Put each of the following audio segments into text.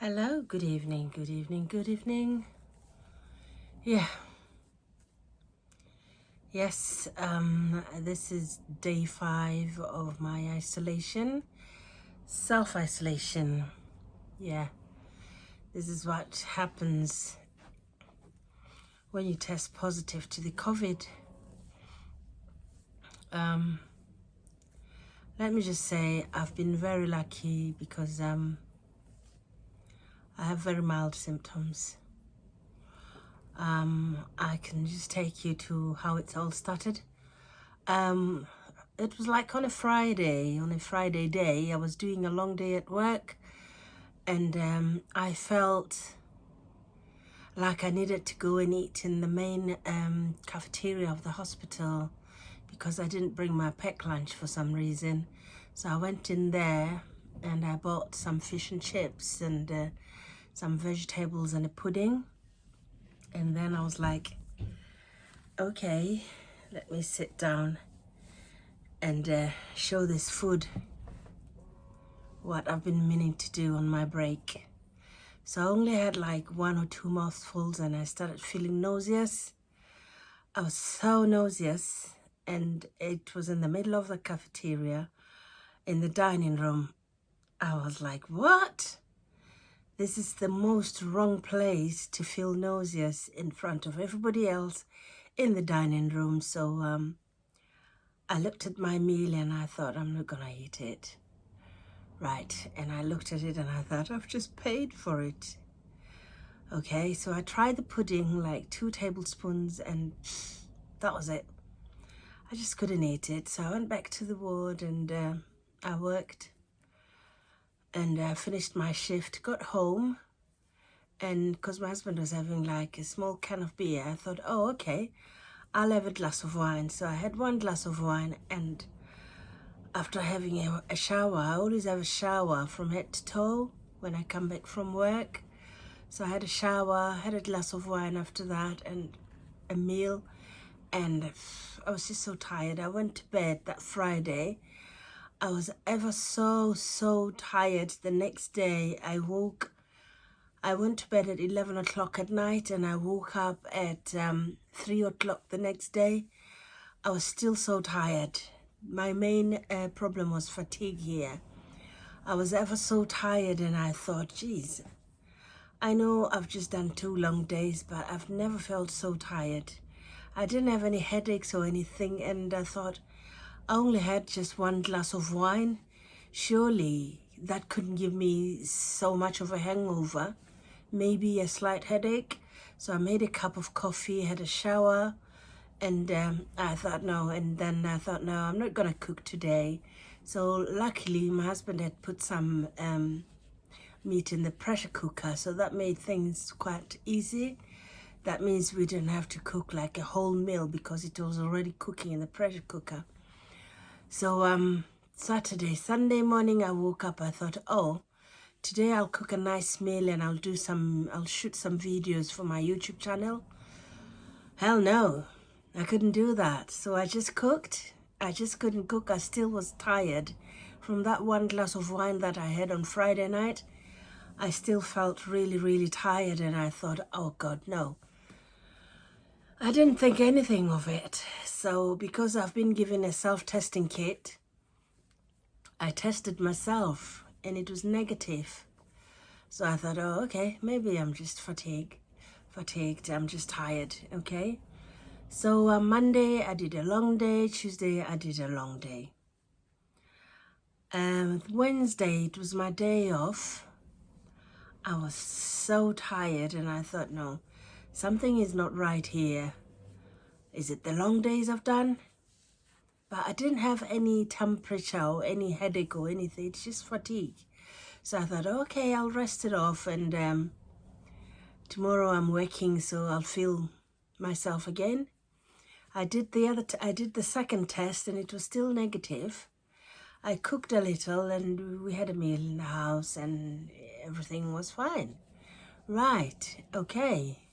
Hello, good evening, good evening, good evening. Yeah, yes, this is day 5 of my isolation, self-isolation. Yeah, this is what happens when you test positive to the COVID. Let me just say I've been very lucky because I have very mild symptoms. I can just take you to how it's all started. It was like on a Friday day, I was doing a long day at work, and I felt like I needed to go and eat in the main cafeteria of the hospital because I didn't bring my packed lunch for some reason. So I went in there and I bought some fish and chips and some vegetables and a pudding. And then I was like, okay, let me sit down and show this food what I've been meaning to do on my break. So I only had like 1 or 2 mouthfuls and I started feeling nauseous. I was so nauseous, and it was in the middle of the cafeteria in the dining room. I was like, what? This is the most wrong place to feel nauseous in front of everybody else in the dining room. So I looked at my meal and I thought, I'm not gonna eat it. Right, and I looked at it and I thought, I've just paid for it. Okay, so I tried the pudding, like 2 tablespoons, and that was it. I just couldn't eat it. So I went back to the ward and I worked and finished my shift, got home, and because my husband was having like a small can of beer, I thought, oh, okay, I'll have a glass of wine. So I had 1 glass of wine, and after having a shower, I always have a shower from head to toe when I come back from work. So I had a shower, had a glass of wine after that, and a meal, and I was just so tired. I went to bed that Friday. I was ever so tired. The next day I went to bed at 11 o'clock at night and I woke up at 3 o'clock the next day. I was still so tired. My main problem was fatigue here. I was ever so tired and I thought, geez, I know I've just done 2 long days, but I've never felt so tired. I didn't have any headaches or anything, and I thought, I only had just 1 glass of wine. Surely that couldn't give me so much of a hangover, maybe a slight headache. So I made a cup of coffee, had a shower, and I thought, no. And then I thought, no, I'm not gonna cook today. So luckily my husband had put some meat in the pressure cooker, so that made things quite easy. That means we didn't have to cook like a whole meal because it was already cooking in the pressure cooker. So Sunday morning I woke up, I thought, oh, today I'll cook a nice meal and I'll shoot some videos for my YouTube channel. Hell no, I couldn't do that. So I just cooked. I just couldn't cook. I still was tired from that 1 glass of wine that I had on Friday night. I still felt really tired, and I thought, oh God, no. I didn't think anything of it. So because I've been given a self-testing kit, I tested myself and it was negative. So I thought, oh, okay, maybe I'm just fatigued. I'm just tired, okay? So Monday I did a long day, Tuesday I did a long day. Wednesday, it was my day off. I was so tired and I thought, no, something is not right here. Is it the long days I've done? But I didn't have any temperature or any headache or anything. It's just fatigue. So I thought, okay, I'll rest it off, and tomorrow I'm working, so I'll feel myself again. I did the second test and it was still negative. I cooked a little and we had a meal in the house and everything was fine. Right, okay.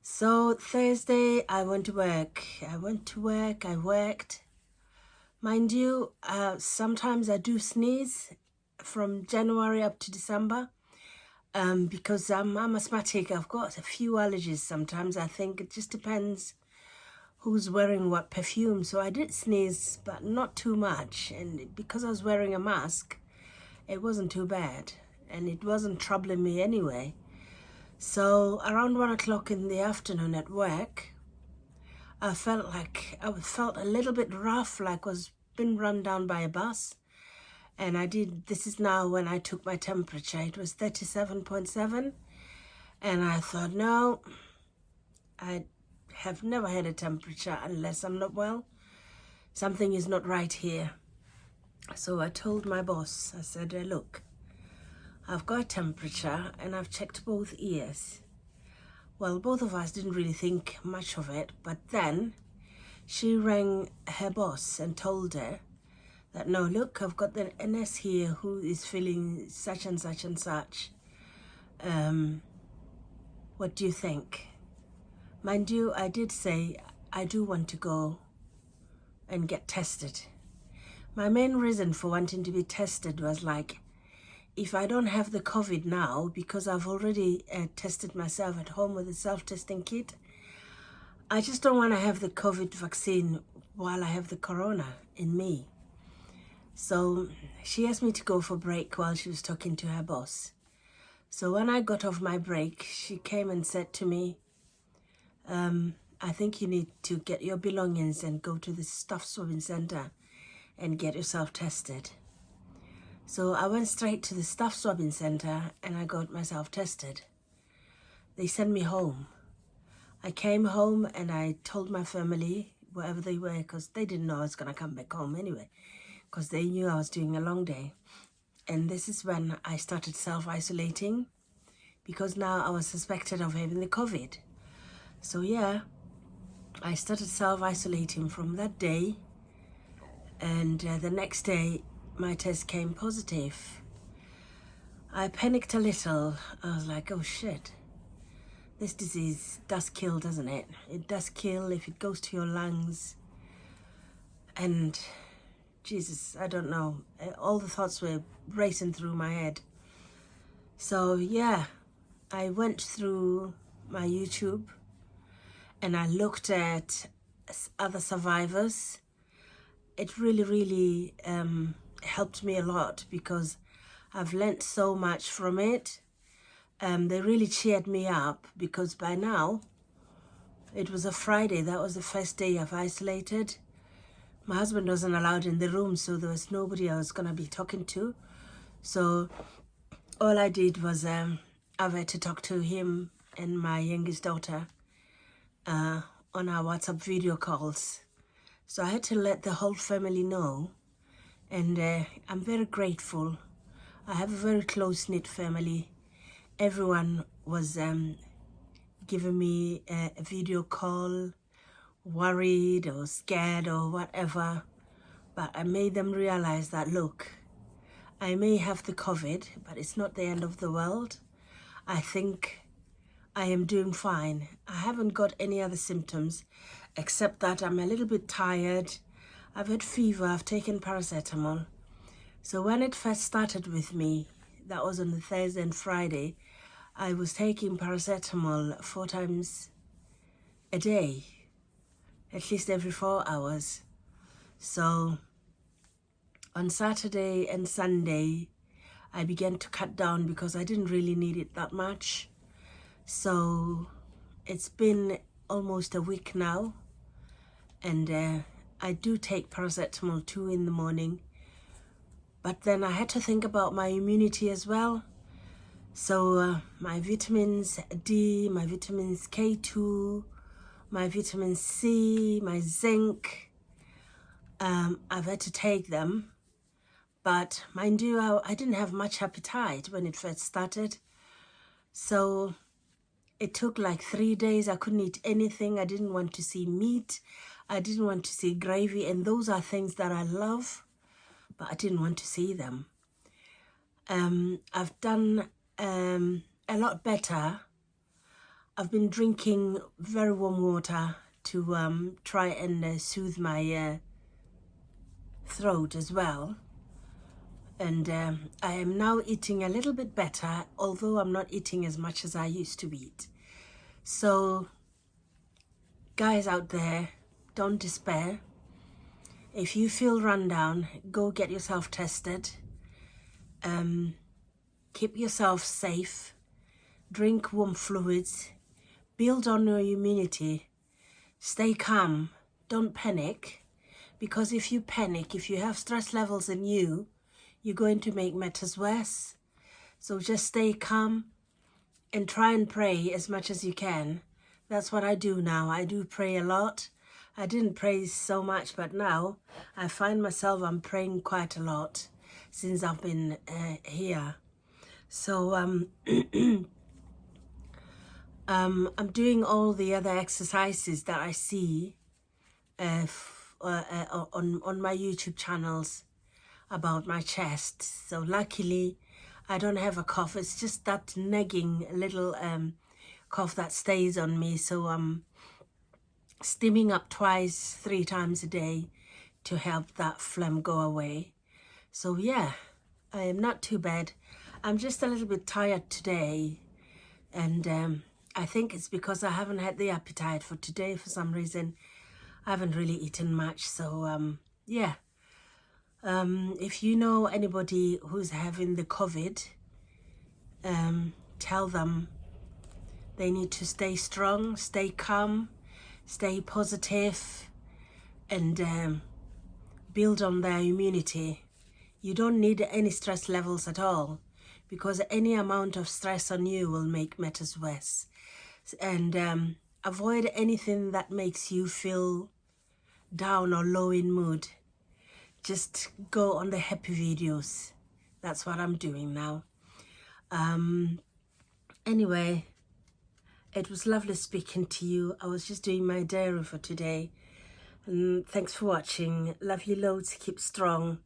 So Thursday I went to work. I worked. Mind you, sometimes I do sneeze from January up to December. because I'm asthmatic. I've got a few allergies sometimes. I think it just depends who's wearing what perfume. So I did sneeze, but not too much. And because I was wearing a mask, it wasn't too bad. And it wasn't troubling me anyway. So around 1 o'clock in the afternoon at work, I felt a little bit rough, like was been run down by a bus. And this is now when I took my temperature. It was 37.7. And I thought, no, I have never had a temperature unless I'm not well. Something is not right here. So I told my boss, I said, look, I've got a temperature and I've checked both ears. Well, both of us didn't really think much of it, but then she rang her boss and told her that, no, look, I've got the NS here who is feeling such and such and such. What do you think? Mind you, I did say I do want to go and get tested. My main reason for wanting to be tested was like, if I don't have the COVID now, because I've already tested myself at home with a self-testing kit, I just don't want to have the COVID vaccine while I have the corona in me. So she asked me to go for break while she was talking to her boss. So when I got off my break, she came and said to me, I think you need to get your belongings and go to the staff swabbing center and get yourself tested. So I went straight to the staff swabbing center and I got myself tested. They sent me home. I came home and I told my family, wherever they were, because they didn't know I was going to come back home anyway, because they knew I was doing a long day. And this is when I started self-isolating, because now I was suspected of having the COVID. So yeah, I started self-isolating from that day, and the next day my test came positive. I panicked a little. I was like, oh shit, this disease does kill, doesn't it? It does kill if it goes to your lungs. And Jesus, I don't know, all the thoughts were racing through my head. So yeah, I went through my YouTube and I looked at other survivors. It really helped me a lot, because I've learnt so much from it. They really cheered me up, because by now, it was a Friday. That was the first day I've isolated. My husband wasn't allowed in the room, so there was nobody I was going to be talking to. So all I did was I had to talk to him and my youngest daughter on our WhatsApp video calls. So I had to let the whole family know, and I'm very grateful. I have a very close-knit family. Everyone was giving me a video call, worried or scared or whatever, but I made them realize that, look, I may have the COVID, but it's not the end of the world. I think I am doing fine. I haven't got any other symptoms except that I'm a little bit tired. I've had fever, I've taken paracetamol. So when it first started with me, that was on the Thursday and Friday, I was taking paracetamol 4 times a day, at least every 4 hours. So on Saturday and Sunday, I began to cut down because I didn't really need it that much. So it's been almost a week now, and I do take paracetamol 2 in the morning, but then I had to think about my immunity as well. So my vitamins D, my vitamins K2, my vitamin C, my zinc, I've had to take them. But mind you, I didn't have much appetite when it first started. So it took like 3 days. I couldn't eat anything. I didn't want to see meat. I didn't want to see gravy. And those are things that I love, but I didn't want to see them. I've done a lot better. I've been drinking very warm water to try and soothe my throat as well. And I am now eating a little bit better, although I'm not eating as much as I used to eat. So guys out there, don't despair. If you feel run down, go get yourself tested. Keep yourself safe. Drink warm fluids. Build on your immunity. Stay calm. Don't panic. Because if you panic, if you have stress levels in you, you're going to make matters worse. So just stay calm and try and pray as much as you can. That's what I do now. I do pray a lot. I didn't pray so much, but now I find myself I'm praying quite a lot since I've been here. So I'm doing all the other exercises that I see on my YouTube channels about my chest. So luckily I don't have a cough. It's just that nagging little cough that stays on me. So I'm steaming up 3 times a day to help that phlegm go away. So yeah, I am not too bad. I'm just a little bit tired today, and I think it's because I haven't had the appetite for today for some reason. I haven't really eaten much. So yeah, if you know anybody who's having the COVID, tell them they need to stay strong, stay calm, stay positive, and build on their immunity. You don't need any stress levels at all, because any amount of stress on you will make matters worse. And avoid anything that makes you feel down or low in mood. Just go on the happy videos. That's what I'm doing now. Anyway, it was lovely speaking to you. I was just doing my diary for today. And thanks for watching. Love you loads. Keep strong.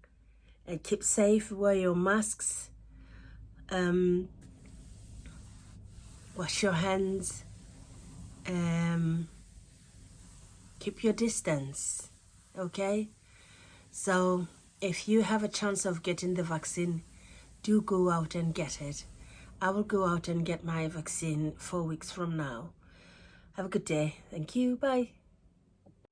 And keep safe. Wear your masks. Wash your hands. Keep your distance. Okay? So if you have a chance of getting the vaccine, do go out and get it. I will go out and get my vaccine 4 weeks from now. Have a good day. Thank you. Bye.